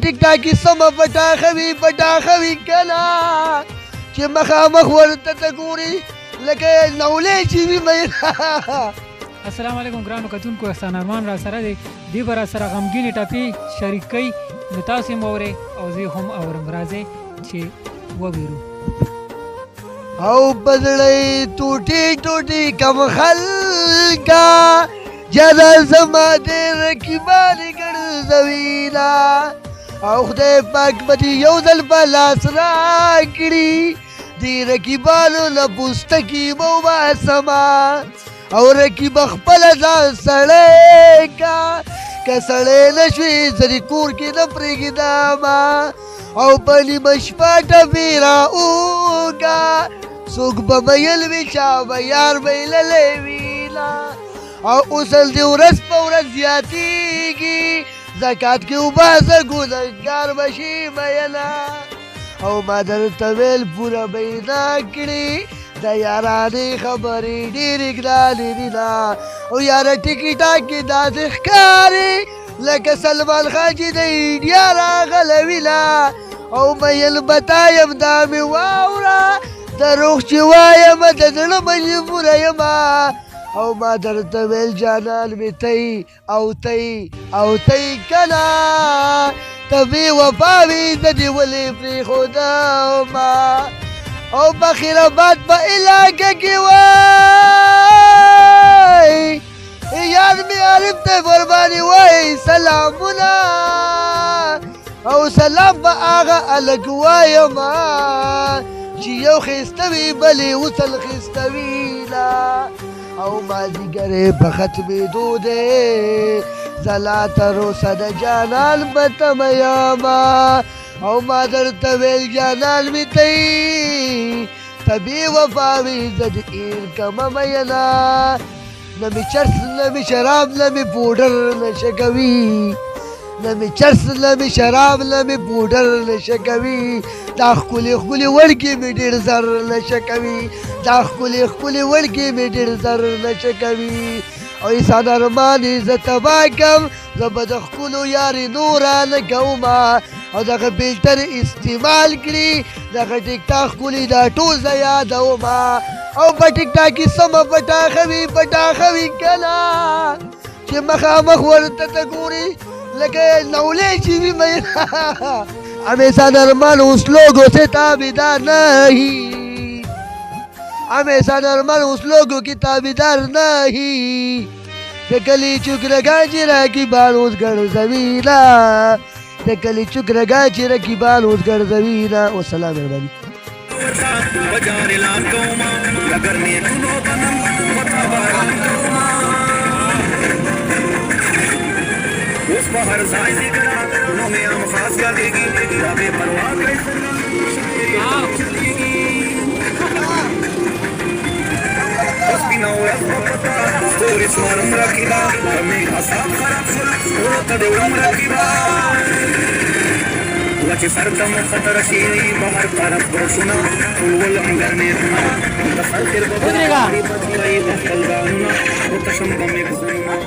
ټیک ټاکي سمه پټاخوي کله چې مخامخ ورته ته ګوري لکه نولې چې وي مینا. السلام علیکم ګرانو کتونکو، احسان ارمان را سره دی. دی به را سره غمګینې ټاپې شریک کوي، نو تاسو هم واورئ او زه هم اورم. راځئ چې وویرو. او بدړی ټوټي کم خلکا جدا زما دې رقیبان ګرځوینا، او خدای پاک به یو ځل په لاس راکړي دې رقیبانو له پوستکي به وباسمه، او رقیب خپله ځان سړی کا که سړی نه شوې زه دې کور کې نه پرېږدمه، او په نیمه شپه ټپې راوږه څوک به میل وي چا به یار بایللی وینا، او اوسل دې ورځ په ورځ زیاتېږي زکات کې وباسه ګنهګار به شي میینه، او ما درته ویل پوره به یې نه کړي د یارانې خبرې ډېرې ګرانې دي نه، او یاره ټیکي ټاکي داسې ښکاري لکه سلمان خان چې د انډیا راغلی نه، او میل به تا یم دا مې واوره دروغ چې وایم د زړه مجبوره یمه، او ما درته ویل جانان مې تی او تی کنه ته بې وفا وي زه دې ولې پرېښودمه، او په خیرآباد په علاقه کې وای یار مې عارف ته ورباندې وای سلامونه، او سلام په هغه هلک وایمه چې یو ښایسته وي بلې وصل ښایسته وینه، او مازدیګر په ختمېدو دی زه لا تر اوسه د جانان په تمه یمه، او ما درته ویل جانان مې تی ته بې وفا وي زه دې هېر کمه میینه، نه مې چرس نه مې شراب نه مې پوډر نشه کوي، نه مې چرس نه مې شراب نه مې پوډر نشه کوي، دا ښکلې وړکې مې ډېر زر نشه کوي، دا ښکلې وړکې مې ډېر زر نشه کوي، او احسان ارمان یې زه تباه کم زه به د ښکلو یارې نوره نه کومه، او دغه فلټر استعمال کړي دغه ټیک ټاک ښکلي دا ټول زه یادومه، او په ټیک ټاک کې سمه پټاخوي کله چې مخامخ ورته ته ګوري لکه نولې چې وي مینا. हम ऐसा नॉर्मल उस लोगों से ताबेदार नहीं, हम ऐसा नॉर्मल उस लोगों की ताबेदार नहीं ते कली चुक रगा चिरा की बालूस गढ़ जमीना, ते कली चुक रगा चिरा की बालूस गढ़ जमीना. वसलाम मेहरबानी. उस बाहर जाए करा में हम खास कर देगी राबे परवाह कैसे बस बिना हुआ पता स्टोरी स्मारम रखीबा हमें हसाब खराब वो तदे उड़म रखीबा वचे सरदम खतर शीरी बाहर तरफ बरसुना फुल अंदर में था तफल फिर बदलेगा बदलाई बदलगाना वो तशम में गुजरना.